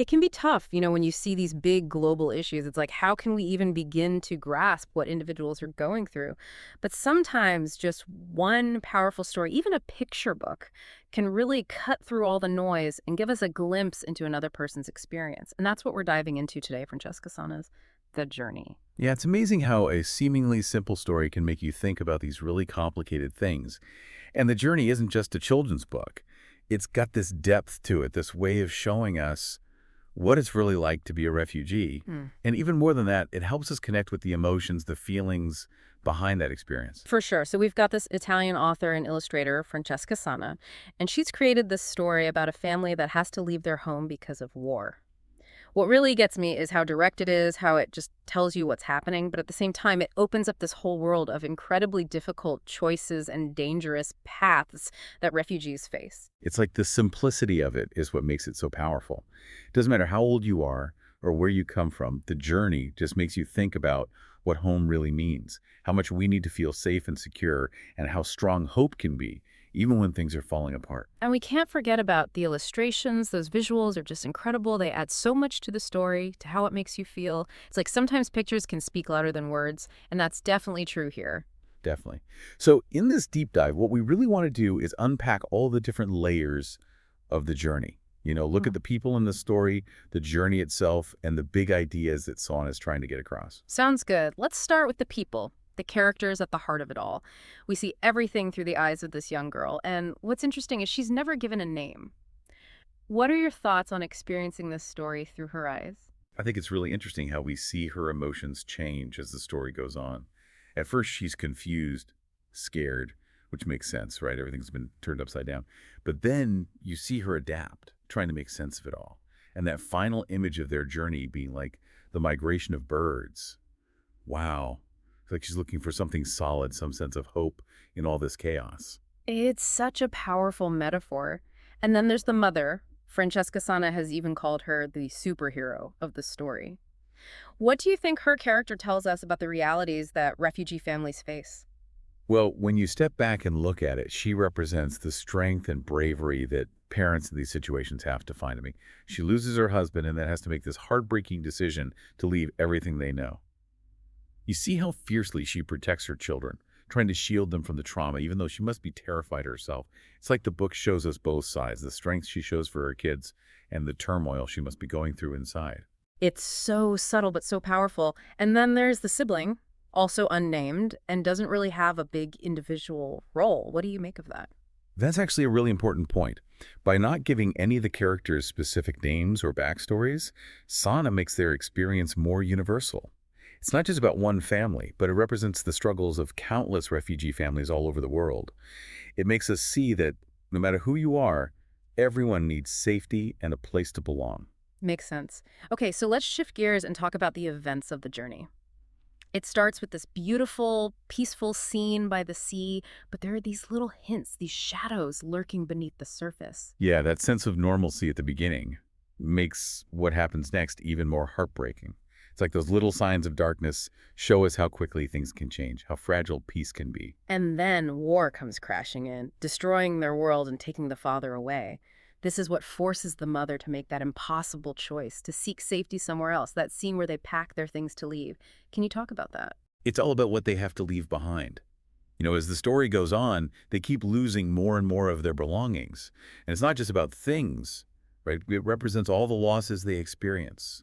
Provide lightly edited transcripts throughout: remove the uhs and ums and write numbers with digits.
It can be tough, when you see these big global issues. It's like, how can we even begin to grasp what individuals are going through? But sometimes just one powerful story, even a picture book, can really cut through all the noise and give us a glimpse into another person's experience. And that's what we're diving into today, Francesca Sanna's The Journey. Yeah, it's amazing how a seemingly simple story can make you think about these really complicated things. And The Journey isn't just a children's book. It's got this depth to it, this way of showing us what it's really like to be a refugee. And even more than that, it helps us connect with the emotions, the feelings behind that experience. For sure. So we've got this Italian author and illustrator, Francesca Sanna, and she's created this story about a family that has to leave their home because of war. What really gets me is how direct it is, how it just tells you what's happening, but at the same time, it opens up this whole world of incredibly difficult choices and dangerous paths that refugees face. It's like the simplicity of it is what makes it so powerful. It doesn't matter how old you are or where you come from, the journey just makes you think about what home really means, how much we need to feel safe and secure, and how strong hope can be, even when things are falling apart. And we can't forget about the illustrations. Those visuals are just incredible. They add so much to the story, to how it makes you feel. It's like sometimes pictures can speak louder than words, and that's definitely true here. Definitely. So in this deep dive, what we really want to do is unpack all the different layers of the journey. Look at the people in the story, the journey itself, and the big ideas that Son is trying to get across. Sounds good. Let's start with the people, the characters at the heart of it all. We see everything through the eyes of this young girl, and what's interesting is she's never given a name. What are your thoughts on experiencing this story through her eyes? I think it's really interesting how we see her emotions change as the story goes on. At first, she's confused, scared, which makes sense, right? Everything's been turned upside down. But then you see her adapt, trying to make sense of it all. And that final image of their journey being like the migration of birds. Wow. It's like she's looking for something solid, some sense of hope in all this chaos. It's such a powerful metaphor. And then there's the mother. Francesca Sanna has even called her the superhero of the story. What do you think her character tells us about the realities that refugee families face? Well, when you step back and look at it, she represents the strength and bravery that parents in these situations have to find. I mean, she loses her husband and then has to make this heartbreaking decision to leave everything they know. You see how fiercely she protects her children, trying to shield them from the trauma, even though she must be terrified herself. It's like the book shows us both sides, the strength she shows for her kids and the turmoil she must be going through inside. It's so subtle but so powerful. And then there's the sibling, also unnamed, and doesn't really have a big individual role. What do you make of that? That's actually a really important point. By not giving any of the characters specific names or backstories, Sana makes their experience more universal. It's not just about one family, but it represents the struggles of countless refugee families all over the world. It makes us see that no matter who you are, everyone needs safety and a place to belong. Makes sense. Okay, so let's shift gears and talk about the events of the journey. It starts with this beautiful, peaceful scene by the sea, but there are these little hints, these shadows lurking beneath the surface. Yeah, that sense of normalcy at the beginning makes what happens next even more heartbreaking. It's like those little signs of darkness show us how quickly things can change, how fragile peace can be. And then war comes crashing in, destroying their world and taking the father away. This is what forces the mother to make that impossible choice, to seek safety somewhere else, that scene where they pack their things to leave. Can you talk about that? It's all about what they have to leave behind. As the story goes on, they keep losing more and more of their belongings. And it's not just about things, right? It represents all the losses they experience,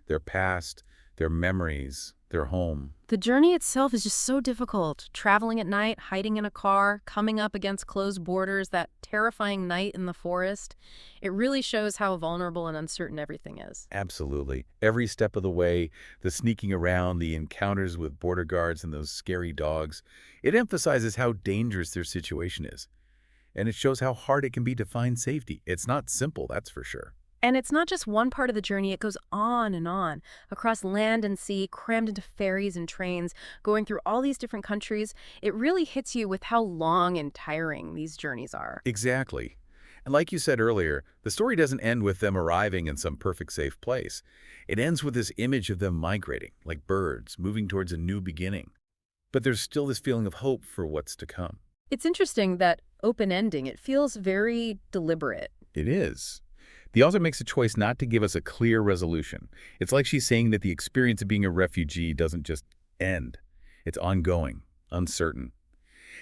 their past, their memories, their home. The journey itself is just so difficult. Traveling at night, hiding in a car, coming up against closed borders, that terrifying night in the forest. It really shows how vulnerable and uncertain everything is. Absolutely. Every step of the way, the sneaking around, the encounters with border guards and those scary dogs, it emphasizes how dangerous their situation is. And it shows how hard it can be to find safety. It's not simple, that's for sure. And it's not just one part of the journey, it goes on and on, across land and sea, crammed into ferries and trains, going through all these different countries. It really hits you with how long and tiring these journeys are. Exactly. And like you said earlier, the story doesn't end with them arriving in some perfect safe place. It ends with this image of them migrating, like birds, moving towards a new beginning. But there's still this feeling of hope for what's to come. It's interesting that open ending, it feels very deliberate. It is. The author makes a choice not to give us a clear resolution. It's like she's saying that the experience of being a refugee doesn't just end. It's ongoing, uncertain.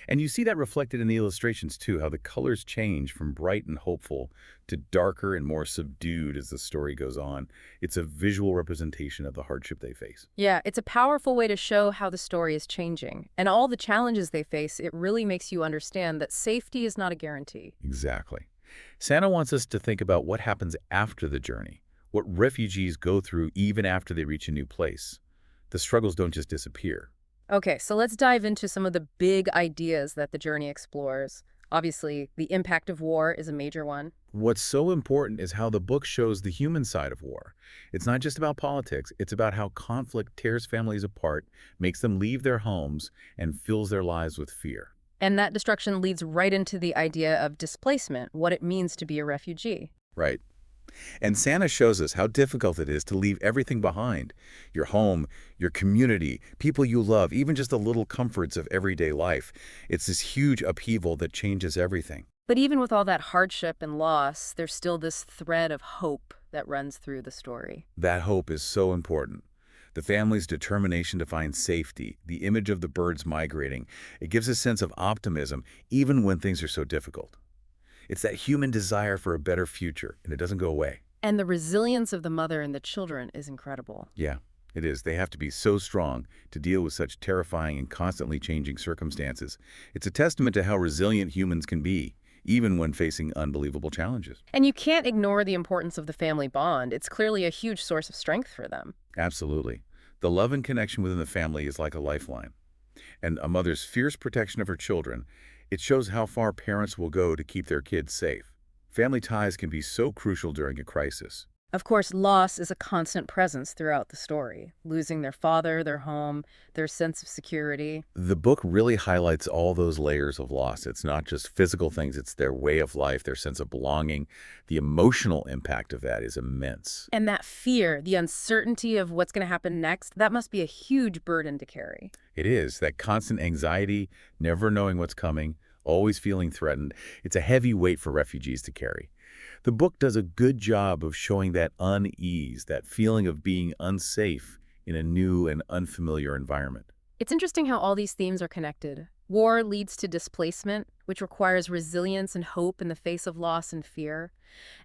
And you see that reflected in the illustrations too, how the colors change from bright and hopeful to darker and more subdued as the story goes on. It's a visual representation of the hardship they face. Yeah, it's a powerful way to show how the story is changing. And all the challenges they face, it really makes you understand that safety is not a guarantee. Exactly. Santa wants us to think about what happens after the journey, what refugees go through even after they reach a new place. The struggles don't just disappear. Okay, so let's dive into some of the big ideas that the journey explores. Obviously, the impact of war is a major one. What's so important is how the book shows the human side of war. It's not just about politics, it's about how conflict tears families apart, makes them leave their homes, and fills their lives with fear. And that destruction leads right into the idea of displacement, what it means to be a refugee. Right. And Santa shows us how difficult it is to leave everything behind. Your home, your community, people you love, even just the little comforts of everyday life. It's this huge upheaval that changes everything. But even with all that hardship and loss, there's still this thread of hope that runs through the story. That hope is so important. The family's determination to find safety, the image of the birds migrating, it gives a sense of optimism even when things are so difficult. It's that human desire for a better future, and it doesn't go away. And the resilience of the mother and the children is incredible. Yeah, it is. They have to be so strong to deal with such terrifying and constantly changing circumstances. It's a testament to how resilient humans can be, even when facing unbelievable challenges. And you can't ignore the importance of the family bond. It's clearly a huge source of strength for them. Absolutely. The love and connection within the family is like a lifeline. And a mother's fierce protection of her children, it shows how far parents will go to keep their kids safe. Family ties can be so crucial during a crisis. Of course, loss is a constant presence throughout the story. Losing their father, their home, their sense of security. The book really highlights all those layers of loss. It's not just physical things, it's their way of life, their sense of belonging. The emotional impact of that is immense. And that fear, the uncertainty of what's going to happen next, that must be a huge burden to carry. It is, that constant anxiety, never knowing what's coming, always feeling threatened. It's a heavy weight for refugees to carry. The book does a good job of showing that unease, that feeling of being unsafe in a new and unfamiliar environment. It's interesting how all these themes are connected. War leads to displacement, which requires resilience and hope in the face of loss and fear.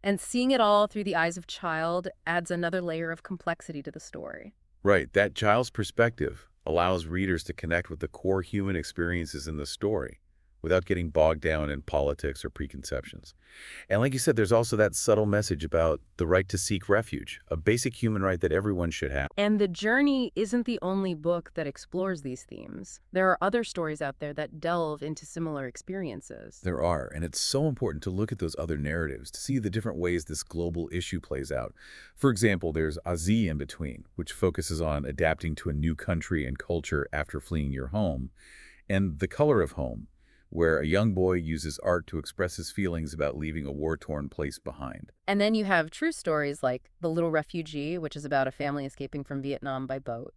And seeing it all through the eyes of a child adds another layer of complexity to the story. Right, that child's perspective allows readers to connect with the core human experiences in the story without getting bogged down in politics or preconceptions. And like you said, there's also that subtle message about the right to seek refuge, a basic human right that everyone should have. And The Journey isn't the only book that explores these themes. There are other stories out there that delve into similar experiences. There are, and it's so important to look at those other narratives to see the different ways this global issue plays out. For example, there's Azi in Between, which focuses on adapting to a new country and culture after fleeing your home, and The Color of Home, where a young boy uses art to express his feelings about leaving a war-torn place behind. And then you have true stories like The Little Refugee, which is about a family escaping from Vietnam by boat,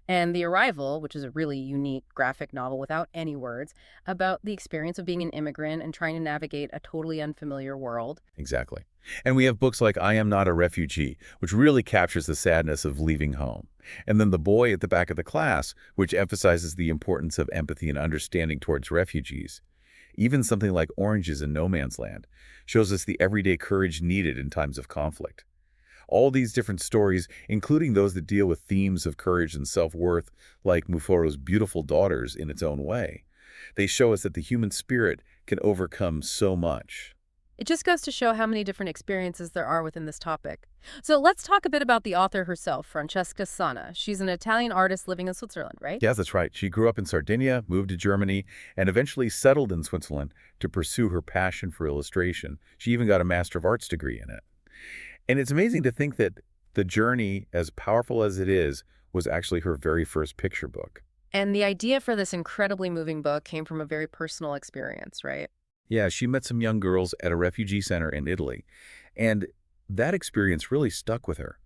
and The Arrival, which is a really unique graphic novel without any words, about the experience of being an immigrant and trying to navigate a totally unfamiliar world. Exactly. And we have books like I Am Not a Refugee, which really captures the sadness of leaving home. And then The Boy at the Back of the Class, which emphasizes the importance of empathy and understanding towards refugees. Even something like Oranges in No Man's Land shows us the everyday courage needed in times of conflict. All these different stories, including those that deal with themes of courage and self-worth, like Muforo's Beautiful Daughters in its own way, they show us that the human spirit can overcome so much. It just goes to show how many different experiences there are within this topic. So let's talk a bit about the author herself, Francesca Sanna. She's an Italian artist living in Switzerland, right? Yes, that's right. She grew up in Sardinia, moved to Germany, and eventually settled in Switzerland to pursue her passion for illustration. She even got a Master of Arts degree in it. And it's amazing to think that The Journey, as powerful as it is, was actually her very first picture book. And the idea for this incredibly moving book came from a very personal experience, right? Yeah, she met some young girls at a refugee center in Italy, and that experience really stuck with her.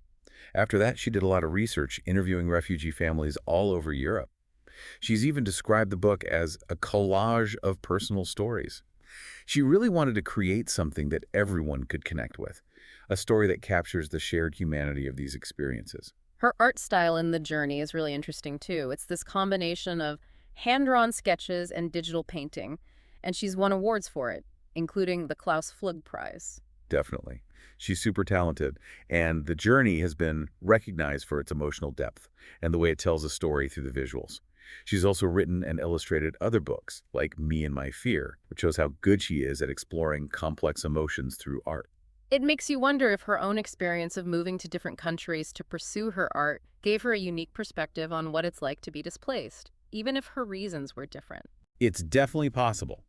After that, she did a lot of research interviewing refugee families all over Europe. She's even described the book as a collage of personal stories. She really wanted to create something that everyone could connect with, a story that captures the shared humanity of these experiences. Her art style in The Journey is really interesting too. It's this combination of hand-drawn sketches and digital painting, and she's won awards for it, including the Klaus Flug Prize. Definitely. She's super talented, and The Journey has been recognized for its emotional depth and the way it tells a story through the visuals. She's also written and illustrated other books, like Me and My Fear, which shows how good she is at exploring complex emotions through art. It makes you wonder if her own experience of moving to different countries to pursue her art gave her a unique perspective on what it's like to be displaced, even if her reasons were different. It's definitely possible.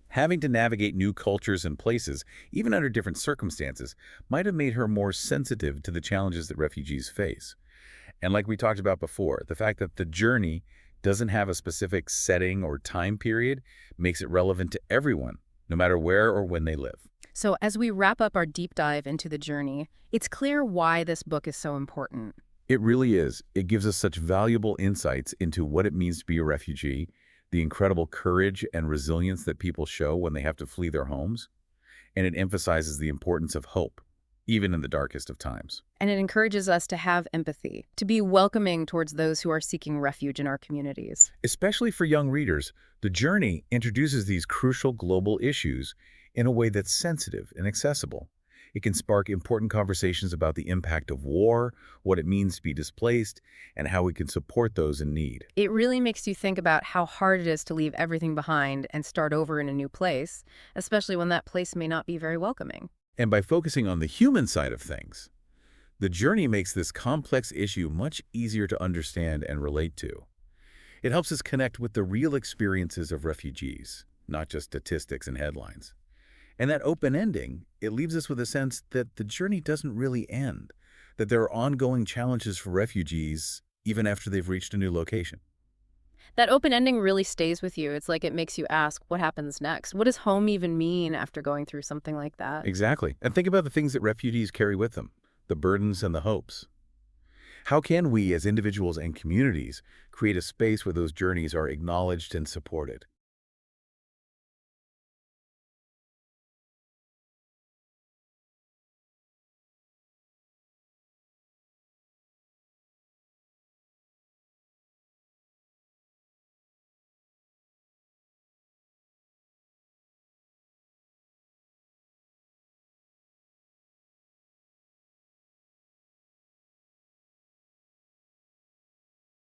Having to navigate new cultures and places, even under different circumstances, might have made her more sensitive to the challenges that refugees face. And like we talked about before, the fact that The Journey doesn't have a specific setting or time period makes it relevant to everyone, no matter where or when they live. So, as we wrap up our deep dive into The Journey, it's clear why this book is so important. It really is. It gives us such valuable insights into what it means to be a refugee, the incredible courage and resilience that people show when they have to flee their homes, and it emphasizes the importance of hope, even in the darkest of times. And it encourages us to have empathy, to be welcoming towards those who are seeking refuge in our communities. Especially for young readers, The Journey introduces these crucial global issues in a way that's sensitive and accessible. It can spark important conversations about the impact of war, what it means to be displaced, and how we can support those in need. It really makes you think about how hard it is to leave everything behind and start over in a new place, especially when that place may not be very welcoming. And by focusing on the human side of things, The Journey makes this complex issue much easier to understand and relate to. It helps us connect with the real experiences of refugees, not just statistics and headlines. And that open ending, it leaves us with a sense that the journey doesn't really end, that there are ongoing challenges for refugees even after they've reached a new location. That open ending really stays with you. It's like it makes you ask, what happens next? What does home even mean after going through something like that? Exactly. And think about the things that refugees carry with them, the burdens and the hopes. How can we as individuals and communities create a space where those journeys are acknowledged and supported?